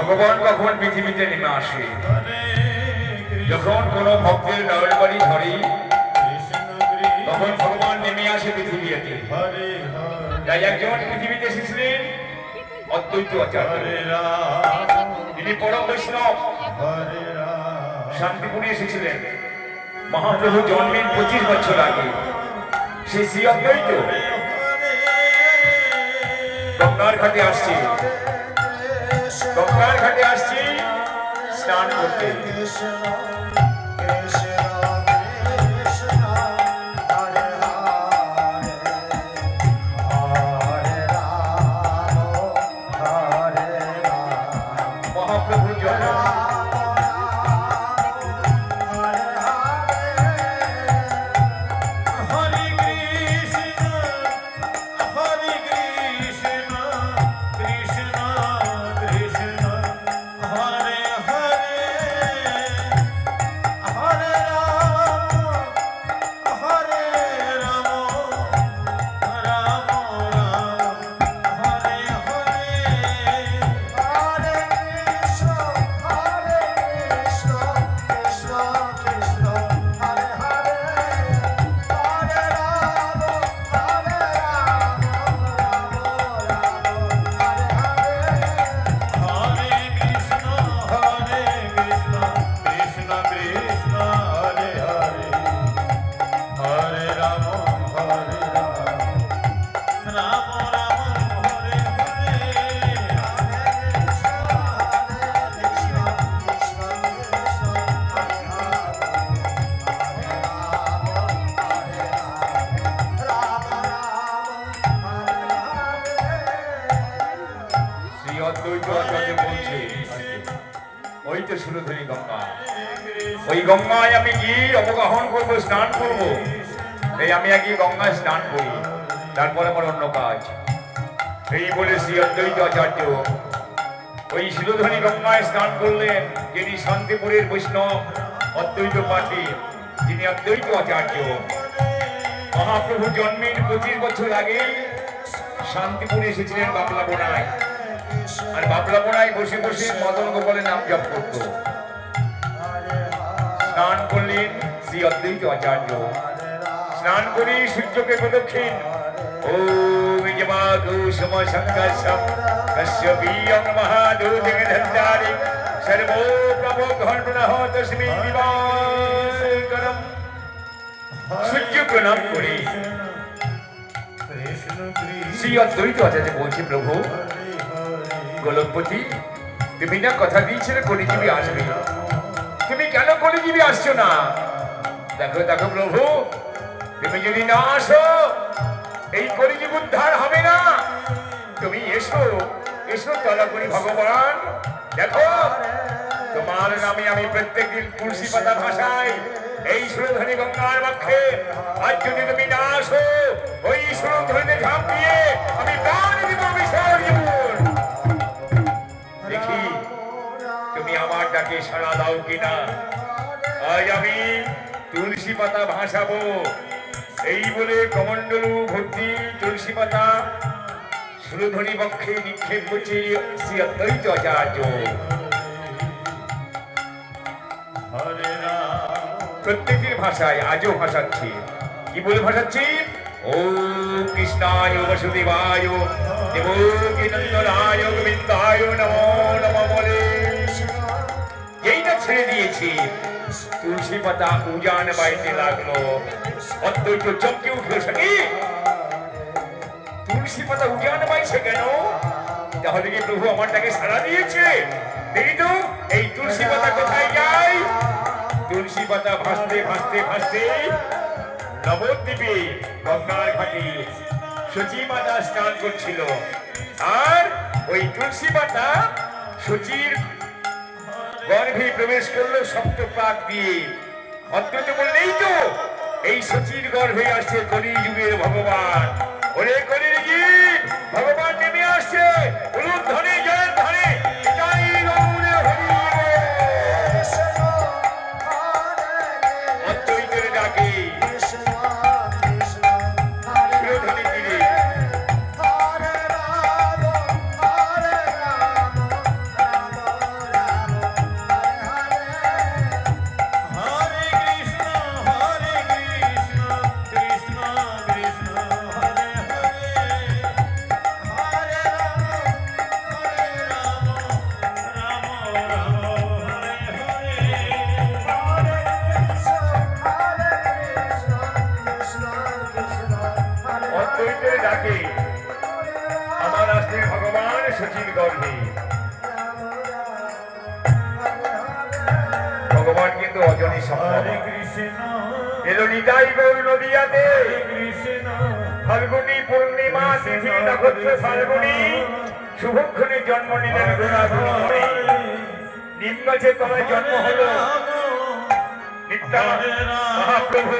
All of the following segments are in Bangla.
ভগবান কখন পৃথিবীতে নেমে আসে, যখন কোনো ভক্তের নয়নবাড়ি ধরে তখন ভগবান নেমে আসে পৃথিবীতে। তাই একজন পৃথিবীতে এসেছিলেন অদ্বৈত আচার্য, তিনি পরম বৈষ্ণব, শান্তিপুরে এসেছিলেন। মহাপ্রভু জন্মের 25 বছর আগে সেই শ্রী অদ্বৈত গঙ্গার ঘাটে আসছে, গঙ্গার ঘাটে আসছি স্নান করতে। মহাপ্রভু জন্ম ওই তো সুরধনী গঙ্গা, ওই গঙ্গায় আমি গিয়ে অবগাহন করবো, স্নান করবো। এই আমি আগে গঙ্গায় স্নান করি, তারপরে আমার অন্য কাজ। এই বলে শ্রী অদ্বৈত আচার্য ওই সুরধনী গঙ্গায় স্নান করলেন। যিনি শান্তিপুরের বৈষ্ণব অদ্বৈত পাঠী, যিনি অদ্বৈত আচার্য। মহাপ্রভু জন্মের 25 বছর আগে শান্তিপুরে এসেছিলেন বাবলাবোনায়, আর বাবলাবোনায় বসে বসে মদন গোপালের নাম জপ করত। স্নান করলেন শ্রী অদ্বৈত আচার্য। স্নান করে সূর্যকে প্রদক্ষিণ ওম যমাদু সমসংঘর্ষম কশ্যপীয়ং মহাদূতির্ধন্তারি সর্বো প্রভোঘর্ণঃ তস্मै দিবাকরম। সূর্য প্রণাম করে শ্রী অদ্বৈত আচার্য বলছে, প্রভু গোলকপতি, তুমি না কথা দিয়েছিলে কলিজীবী আসবে, তুমি কেন কলিজীবী আসছো না? দেখো দেখো প্রভু, তুমি যদি না আসো এই কলিযুগ উদ্ধার হবে না। তুমি এসো, এসো তলা করি ভগবান। দেখো তোমার নামে আমি প্রত্যেক দিন তুলসী পাতা ভাসাই এই সুরধনী গঙ্গার বক্ষে। আজ যদি তুমি না আসো ওই সুরধনীতে ঝাঁপ দিয়ে আমি প্রাণ দিব, বিসর্জন। দেখি তুমি আমার ডাকে সাড়া দাও কিনা। আজ আমি তুলসী পাতা ভাসাবো। এই বলে কমণ্ডলু ভর্তি তুলসী পাতা সুরধনী বক্ষে নিক্ষেপ করছে শ্রী অদ্বৈত আচার্য। প্রত্যেকের ভাষায় আজও ভাসাচ্ছি। কি বলে ভাসাচ্ছি? ওম কৃষ্ণায় বসুদেবায় দেবকী নন্দনায় গোবিন্দায় নমো নমঃ বলে এইটা ছেড়ে দিয়েছি। তুলসী পাতা উজান বাইতে লাগলো। অদ্বৈত চমকে উঠলো, সঙ্গে তুলসী পাতা উজান বাইছে কেন? তাহলে কি প্রভু আমার ডাকে সাড়া দিয়েছে? দেখি তো এই তুলসী পাতা কোথায় যায়। তুলসী পাতা ভাসতে ভাসতে ভাসতে নবদ্বীপে গঙ্গার ঘাটে সচী মাতা স্নান করছিল। আর ওই তুলসী পাতা সচীর গর্ভে প্রবেশ করলো সপ্তপ্রাগ দিয়ে। অদ্বৈত বললেই তো এই সচীর গর্ভে আসছে কলিযুগের ভগবান। ওরে কলিযুগ ভগবান নেমে আসছে। বলুন ধনে জয় ধনে জয় গৌর হরি। অদ্বৈতের ডাকে সুরধনী তীরে শচীর গর্ভে। ভগবান কিন্তু অজনী সম্ভব এলো নিতাই গৌর নদিয়াতে ফাল্গুনী পূর্ণিমা তিথি নক্ষত্র ফাল্গুনী শুভক্ষণে জন্ম নিলেন গুণাগুণমণি। নিম গাছে তলায় জন্ম হলো নিত্যানন্দ মহাপ্রভু।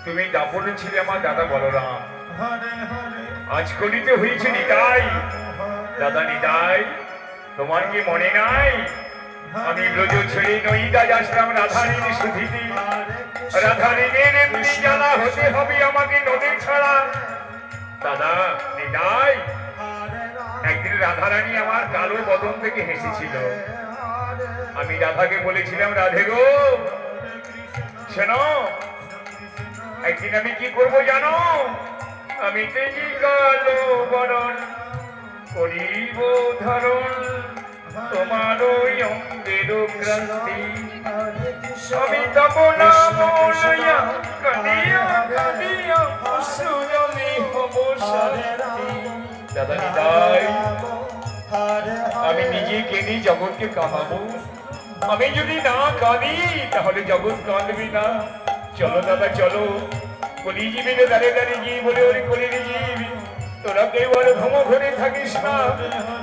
তুমি দাপনে ছিলে আমার দাদা বলরাম, আজ কলিতে হয়েছে নিতাই। দাদা নিতাই, তোমার কি মনে নাই আমি ব্রজ ছেড়ে নইদাজ আসলাম রাধারীর সুধিতে। রাধারীর এমনি জানা হতে হবে আমাকে নদীর ছাড়া। দাদা নিতাই, একদিন রাধারানী আমার কালো বদন থেকে হেসেছিল। আমি রাধাকে বলেছিলাম, রাধে গো শোনো, একদিন আমি কি করবো জানো? আমি তেজি কালো বরণ করিব ধারণ, তোমার ওই অঙ্গের ক্রান্তি। আমি তব নাম লইয়া কাঁদিয়া কাঁদিয়া অশ্রুজলে হব শান্তি। দাদা নিতাই, আমি নিজে কেঁদে জগৎকে কাঁদাবো। আমি যদি না কাঁদি তাহলে জগৎ কাঁদবি না। চলো দাদা চলো, কলি জীবিতে দাঁড়ে দাঁড়িয়ে গিয়ে বলে ওরে কলির জীব, তোরা কেউ আর ঘুমো ঘরে থাকিস না।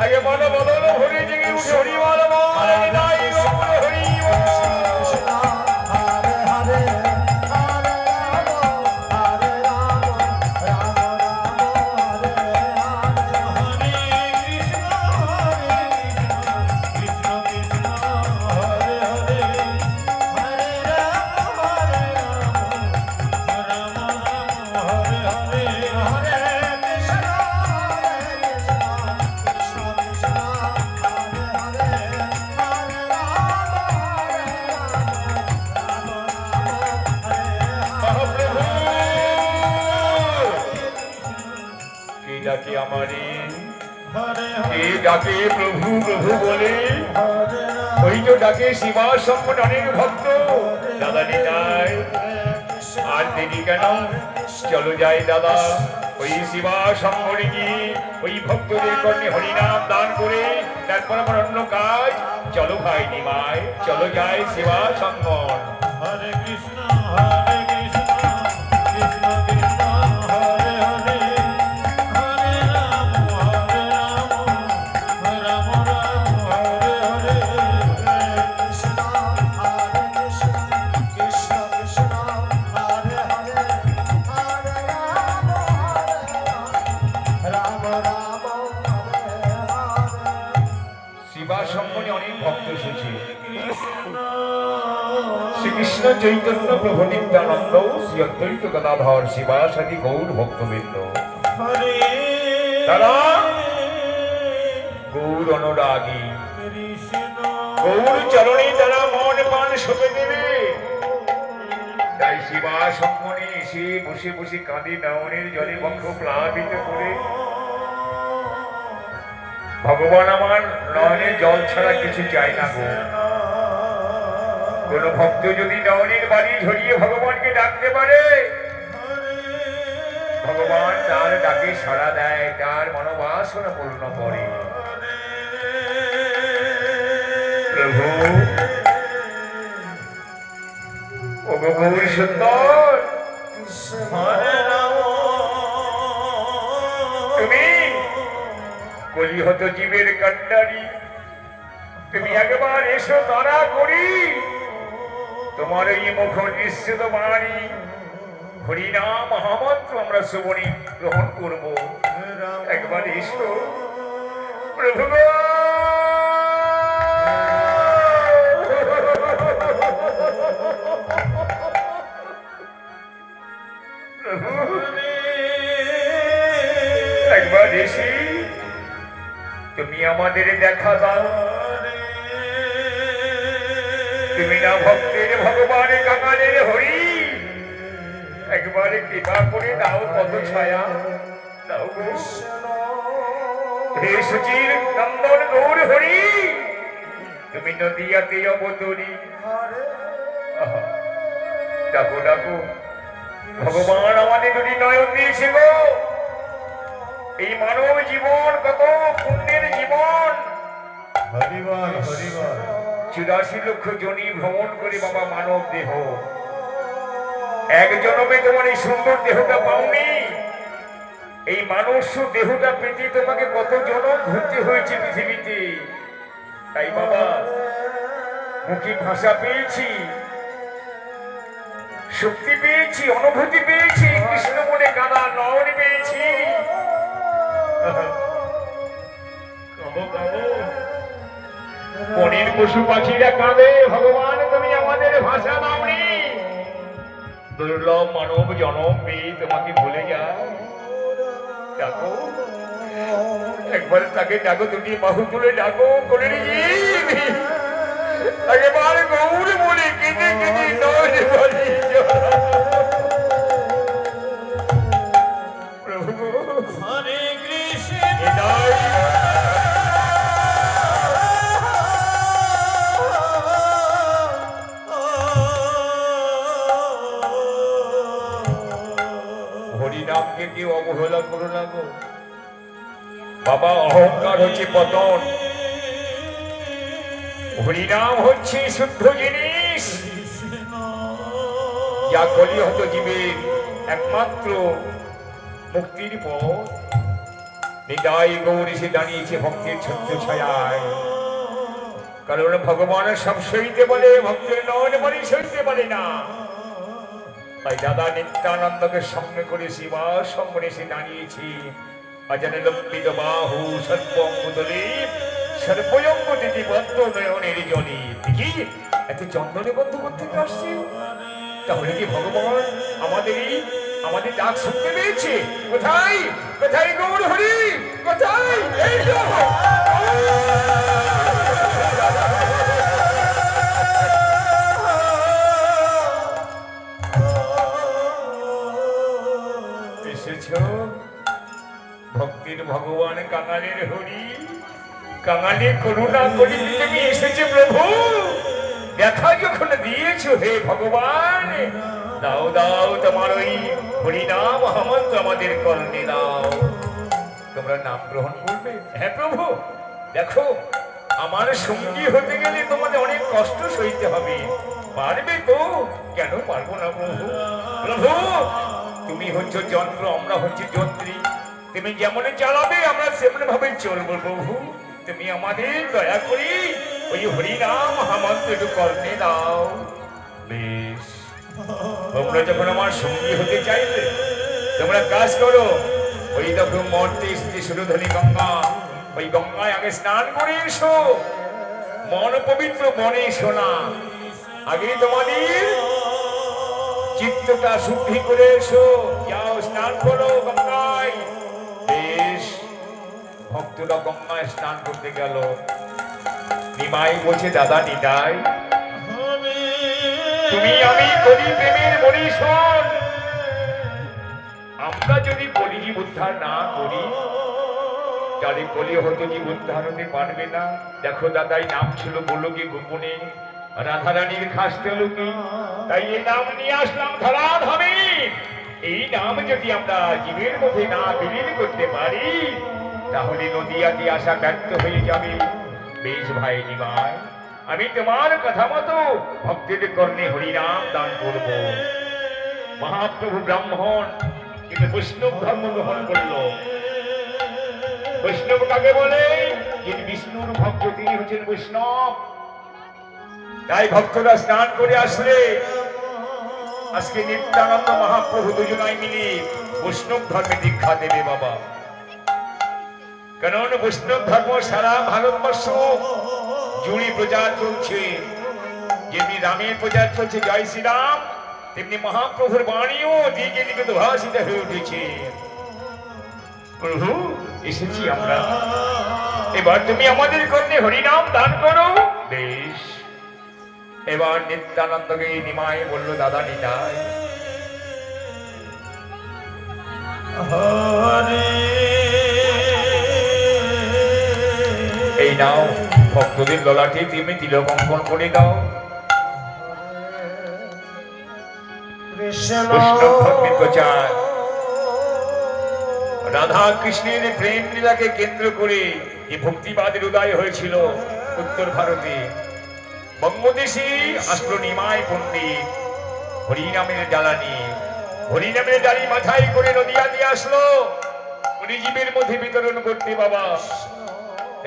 আগে বলো বদল ভরে জেগে উঠে হরি বল হরি কে ডাকে প্রভু প্রভু বলে, ওই তো ডাকে শিবা সম্পদ অনেক ভক্ত। দাদা নিতাই, আর দেরি কেন, চলো যাই দাদা, ওই শিবা সম্পদে গিয়ে ওই ভক্তদের কর্ণে হরিনাম দান করে তারপর আমার অন্য কাজ। চলো ভাই নিমাই, চলো যাই শিবা সম্পদ। হরে কৃষ্ণ হরে কৃষ্ণ কৃষ্ণ কৃষ্ণ হরে হরে হরে রাম রাম রাম হরে হরে কৃষ্ণ হরে কৃষ্ণ কৃষ্ণ কৃষ্ণ হরে হরে হরে রাম রাম হরে হরে। শিবা সম্পদে অনেক ভক্ত এসেছে। কৃষ্ণ শ্রীকৃষ্ণ চৈতন্য প্রভু নিত্যানন্দ শ্রী অদ্বৈত গদাধর শিবাসাদি গৌর ভক্তবৃন্দ, হরে তারা গৌর অনুরাগী, কৃষ্ণ গৌর চরণে তারা মন প্রাণ সঁপে দেবে। তাই শিবা সম্মনে এসে বসে বসে কাঁদে নয়নের জলে বক্ষ প্লাবিত করে, ভগবান আমার নয়নের জল ছাড়া কিছু চাই না গো। কোন ভক্ত যদি নয়নের বাড়ি ঝরিয়ে ভগবানকে ডাকতে পারে, ভগবান তার ডাকে সাড়া দেয়, তার মনোবাসনা পূর্ণ করে। প্রভু ও গৌর সুন্দর, হরে রাম তুমি কলিহত জীবের কান্ডারি, তুমি একবার এসো তারা করি, তোমার এই মুখ নিশ্চিত বাণী হরিনাম মহামন্ত্র আমরা শ্রবণী গ্রহণ করব। একবার এসো প্রভু গো। প্রভু, একবার এসে তুমি আমাদের দেখা দাও। তুমি না ভক্তের ভগবান কাঙালের হরি, একবারে কৃপা করে দাও কত ছায়া দাও গো। হে সুচির নন্দন গৌর হরি, তুমি নদিয়াতে অবতরী। আহা, ডাকো ডাকো, ভগবান আমাদের দুটি নয়ন দিয়েছে গো। এই মানব জীবন কত পুণ্যের জীবন। হরিবল হরিবল 84 লক্ষ জনি ভ্রমণ করে বাবা মানব দেহ, এক জনমে তোমার এই সুন্দর দেহটা পাওনি। এই মানুষ দেহটা পেতে তোমাকে কত জনম ঘুরতে হয়েছে পৃথিবীতে। তাই বাবা মুখে ভাষা পেয়েছি, শক্তি পেয়েছি, অনুভূতি পেয়েছি, কৃষ্ণ মনে কানা নয়ন পেয়েছি। কাঁদো কাঁদো, বনের পশু পাখিরা কাঁদে, ভগবান তুমি আমাদের ভাষা দাওনি। দুর্লভ মানব জনম পেয়ে তোমাকে ভুলে যায়। ডাকো একবার তাকে, ডাকো দুটি বাহু তুলে ডাকো, করে একবার গৌর বলে কেঁদে কেঁদে নয় বলি প্রভু হরে কৃষ্ণ হৃদয় হরিনামকে কেউ অবহেলা করো না গো বাবা। অহংকার হচ্ছে পতন, হরিনাম হচ্ছে শুদ্ধ জিনিস, যা কলিহত জীবের একমাত্র মুক্তির পথ। নিতাই গৌর এসে দাঁড়িয়েছে ভক্তের ছত্র ছায়ায়, কারণ ভগবান সব সইতে বলে, ভক্তের নয়ন বলে সইতে পারে না। তাই দাদা নিত্যানন্দকে সঙ্গে করে শিবা সঙ্গে এসে দাঁড়িয়েছি। অজানে লম্বিত বাহু সর্বঙ্গদলে সর্বঙ্গ দিদি বদ্ধ নয়নের জলে। দেখি এত চন্দনে বন্ধ করতে আসছে, তাহলে কি ভগবান আমাদের ডাক শুনতে পেয়েছে? কোথায় কোথায় গৌর হরি, কোথায়? এই তো এসেছো ভক্তির ভগবান কাঙালের হরি, কাঙালি করুণা করি তুমি এসেছে প্রভু, দেখা যখন দিয়েছো হে ভগবান, দাও দাও তোমার ওই হরিনাম মহামন্ত্র আমাদের কর্ণে দাও। তোমরা নাম গ্রহণ করবে? হ্যাঁ প্রভু, দেখো আমার সঙ্গী হতে গেলে তোমাদের অনেক কষ্ট সইতে হবে, পারবে তো? কেন পারবো না প্রভু? প্রভু তুমি হচ্ছে যন্ত্র, আমরা হচ্ছে যন্ত্রী, তুমি যেমন চালাবে আমরা সেমন ভাবে চলবো প্রভু। তুমি আমাদের দয়া করি ওই হরিনাম মহামন্ত্র একটু কর্ণে দাও। বেশ, তোমরা যখন আমার সঙ্গী হতে চাইবে তোমরা কাজ করো, ওই দেখো মর্তে এসেছে সুরধনী গঙ্গা, ওই গঙ্গায় আগে স্নান করে এসো, মন পবিত্র বনে এসো না, আগে তোমাদের চিত্তটা শুদ্ধি করে এসো, যাও স্নান করো গঙ্গায়। বেশ, ভক্তরা গঙ্গায় স্নান করতে গেল। নিমাই বলছে, দাদা নিতাই, তুমি আমি করি প্রেমের বরিশন, আমরা যদি কলিজীব উদ্ধার না করি তাহলে কলি হতো জীব উদ্ধার হতে পারবে না। দেখো দাদাই নাম ছিল গোলকে গোপনে, রাধারানীর খাসতে লোকে, তাই এই নাম নিয়ে আসলাম ধরাধামে। এই নাম যদি আমরা জীবের মধ্যে না বিলীন করতে পারি তাহলে নদীয়াতে আসা ব্যর্থ হয়ে যাবে। বেশ ভাই নিমাই, আমি তোমার কথা মতো ভক্তের কর্ণে হরিনাম দান করব। মহাপ্রভু ব্রাহ্মণ কিন্তু বৈষ্ণব ধর্ম গ্রহণ করল। বৈষ্ণব কাকে বলে? যিনি বিষ্ণুর ভক্ত তিনি হচ্ছেন বৈষ্ণব। তাই ভক্তরা স্নান করে আসলে আজকে নিত্যানন্দ মহাপ্রভু দুজনাই মিলে বৈষ্ণব ধর্মে দীক্ষা দেবে বাবা। কারণ বৈষ্ণব ধর্ম সারা ভারতবর্ষ জুড়ে প্রচার চলছে। যেমনি রামের প্রচার চলছে জয় শ্রীরাম, তেমনি মহাপ্রভুর বাণীও দিকে দিকে ভাষিত হয়ে উঠেছে। প্রভু এসেছি আমরা, এবার তুমি আমাদের কর্ণে হরিনাম দান করো। বেশ, এবার নিত্যানন্দকে নিমাই বলল, দাদা নিতাই, এই নাও ভক্তদের ললাটে তুমি তিলক অঙ্কন করে দাও। বৈষ্ণব ধর্মের প্রচার রাধা কৃষ্ণের প্রেম লীলাকে কেন্দ্র করে এই ভক্তিবাদের উদয় হয়েছিল উত্তর ভারতে। বঙ্গদেশে আসলো নিমাই পণ্ডিত হরিনামের জ্বালানি, হরিনামের জ্বালি মাথায় করে নদিয়া দিয়ে আসলো উনি জীবের মধ্যে বিতরণ করতে। বাবা,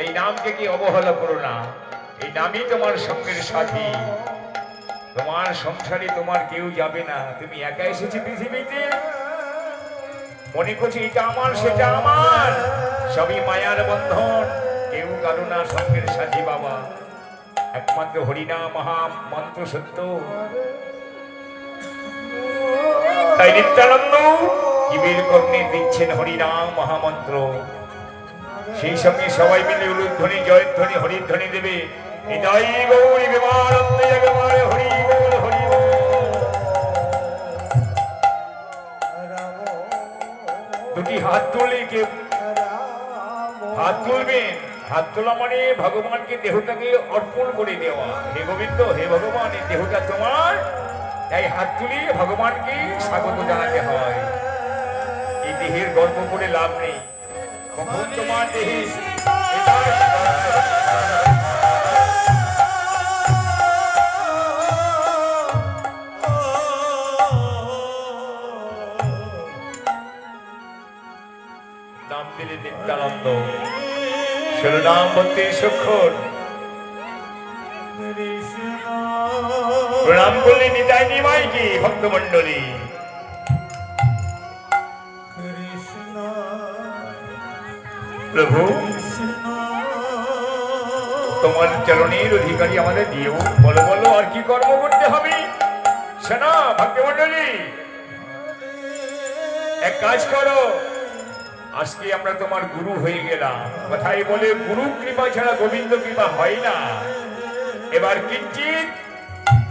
এই নামকে কি অবহেলা করো না, এই নামই তোমার সঙ্গের সাথী, তোমার সংসারে তোমার কেউ যাবে না, তুমি একা এসেছি পৃথিবীতে, মনে করছি এটা আমার সেটা আমার, সবই মায়ার বন্ধন, কেউ কারো না সঙ্গের সাথী বাবা, একমাত্র হরিনাম মহা মন্ত্র সত্য। তাই নিত্যানন্দ জীবের কর্ণে দিচ্ছেন হরিনাম মহামন্ত্র, সেই সঙ্গে সবাই মিলে উলুধ্বনি জয়ধ্বনি হরিধ্বনি দেবে। হৃদয় গৌরী বিমানন্দে জগমারে হরি বল হরি বল। দুটি হাত তুললে কেউ হাত তুলবেন, হাত তোলা মানে ভগবানকে দেহটাকে অর্পণ করে দেওয়া। হে গোবিন্দ, হে ভগবান, এই দেহটা তোমার, তাই হাত তুলি ভগবানকে স্বাগত জানাতে হয়। এই দেহের গর্ব করে লাভ নেই, কখন তোমার দেহে নাম দিলে নিত্যানন্দ, শিরোনাম 32 অক্ষর প্রণাম করলে নিতাই নিমাইকে ভক্তমণ্ডলী। প্রভু, তোমার চরণের অধিকারী আমাদের দিও, বলো বলো আর কি কর্ম করতে হবে। শোনা ভক্তমণ্ডলী, এক কাজ করো, আজকে আমরা তোমার গুরু হয়ে গেলাম, কথাই বলে গুরু কৃপা ছাড়া গোবিন্দ কৃপা হয় না। এবার কিঞ্চিত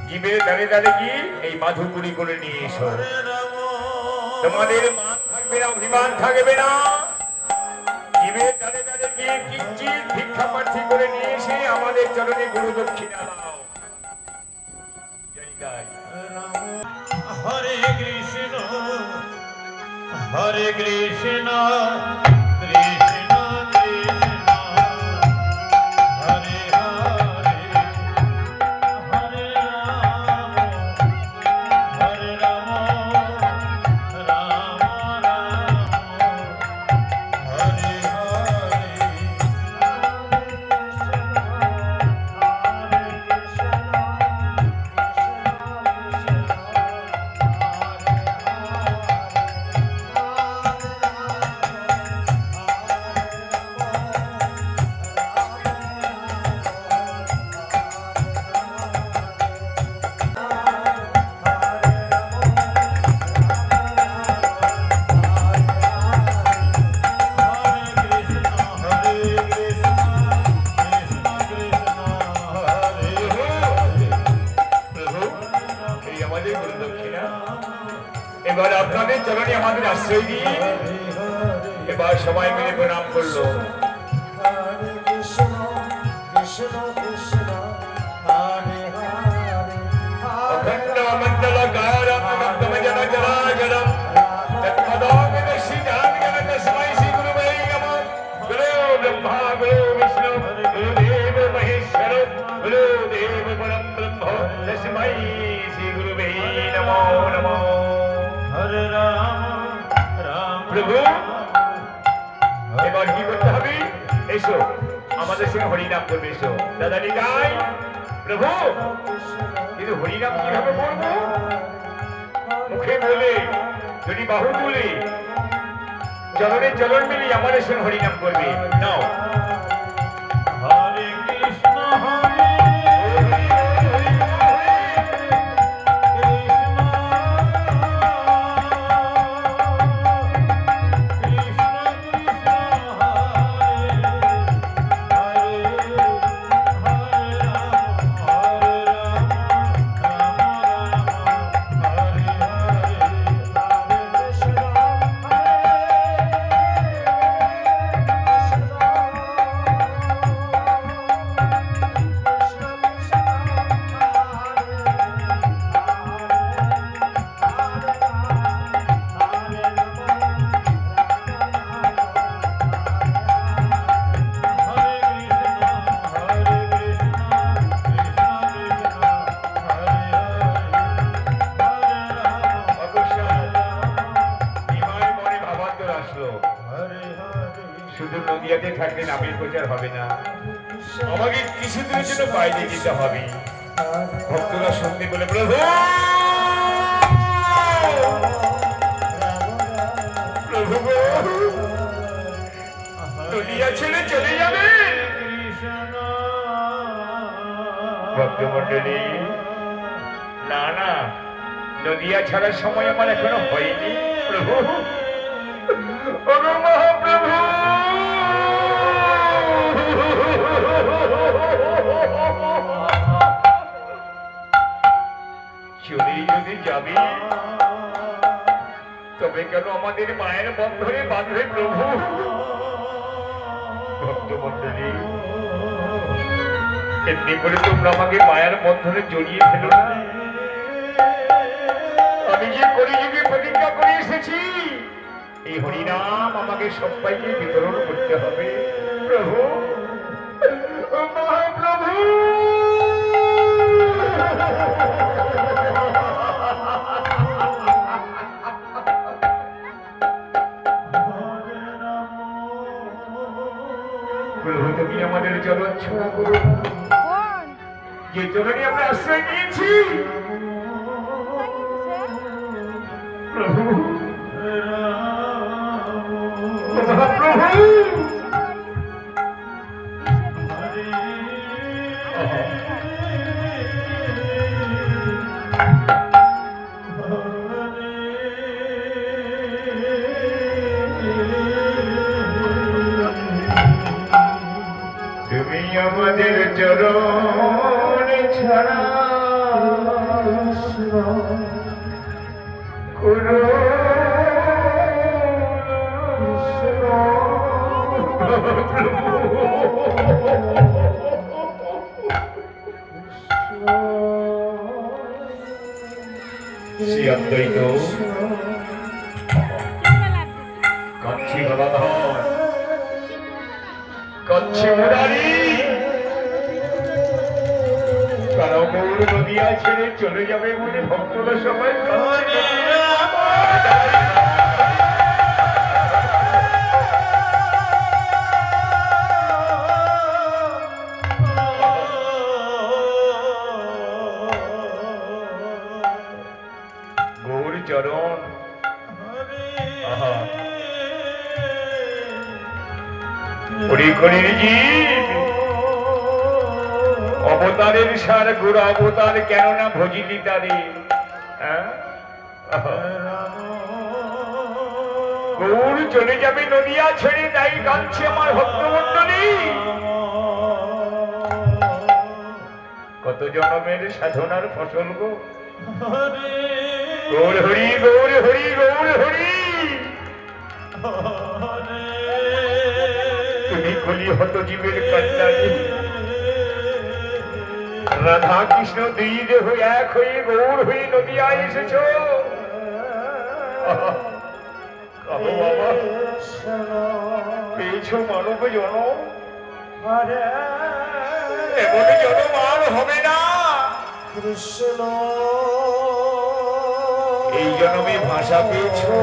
জীবের দাঁড়ে দাঁড়ে গিয়ে এই মাধুপুরি করে নিয়ে এসো, তোমাদের মান থাকবে না, অভিমান থাকবে না, শিবের দ্বারে দ্বারে গিয়ে কিঞ্চিৎ ভিক্ষা প্রার্থী করে নিয়ে এসে আমাদের চরণে গুরু দক্ষিণা দাও। জয় গাই। হরে কৃষ্ণ হরে কৃষ্ণ কৃষ্ণ কৃষ্ণ হরে হরে হরে রাম হরে রাম রাম রাম হরে হরে প্রভু, এই আমাদের গুরু দক্ষিণা। এবার আপনাদের চরণে আমাদের আশ্রয় দিন। এবার সবাই মিলে প্রণাম করলো। অখণ্ড মণ্ডলাকারম ভক্তমজনচরাচরম তৎপদামিদর্শিতামিয়ং তস্मै শ্রীগুরুবে নমঃ। গুরু ব্রহ্মা গুরু বিষ্ণু গুরুদেব মহেশ্বর গুরুদেব পরম ব্রহ্ম তস্मै শ্রীগুরুবে নমো নমঃ। হরে রাম রাম প্রভু, এবার কি করতে হবে? এসো আমাদের সঙ্গে হরিনাম করবে। এসো দাদা নিতাই। প্রভু, কিন্তু হরিনাম কিভাবে বলবো? মুখে বলে, যদি বাহু তুলে, চরণে চরণ মিলি আমাদের সঙ্গে হরিনাম করবে। নাও। হরে কৃষ্ণ হরে শুধু নদিয়াতে থাকলে নামের প্রচার হবে না, আমাকে কিছুদিনের জন্য বাইরে যেতে হবে। ভক্তরা শুনতে বলে, প্রভু প্রভু গো, নদিয়া ছেড়ে চলে যাবে। ভক্তমণ্ডলী, না না, নদিয়া ছাড়ার সময় আমার এখনো হয়নি। প্রভু, ওগো মহাপ্রভু, চলে যদি যাবি, তবে কেন আমাদের মায়ের বন্ধনে বাঁধবে প্রভু? ভক্তমণ্ডলী, এমনি করে তোমরা আমাকে মায়ের বন্ধনে জড়িয়ে ফেলো না। আমি যে কলিযুগে প্রতিজ্ঞা করে এসেছি, এই হরিনাম আমাকে সবাইকে বিতরণ করতে হবে। প্রভু, মহাপ্রভু, প্রভু তুমি আমাদের চরণ ছোঁয়া করো, যে চরণে আমরা আশ্রয় নিয়েছি। প্রভু, মহাপ্রভু, তুমি আমাদের চরণ ছাড়া কোনো অদ্বৈত কাঞ্চি গদাধর কাঞ্চি মুরারি কারো গৌর নদিয়া ছেড়ে চলে যাবে বলে ভক্তরা সবাই কাঁদছে। গৌর চরণ আহা হরিকলির জীব অবতারের সার গুরু অবতার কেননা ভজিলি তারে হ্যাঁ? আহা। গৌর চলে যাবে নদিয়া ছেড়ে তাই কাঁদছে আমার ভক্তমণ্ডলী। কত জনমের সাধনার ফসল গো গৌর হরি গৌর হরি গৌর হরি তুমি কলি হত জীবের কল্যাণী রাধা কৃষ্ণ দুই দেহ এক হয়ে গৌর হয়ে নদিয়ায় এসেছ। কালো বাবা পেয়েছো মানব জনম এমন জনম আর হবে না। এই জন্মে ভাষা পেয়েছো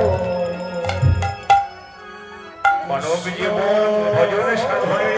মানব জীবন ভজন সাধনে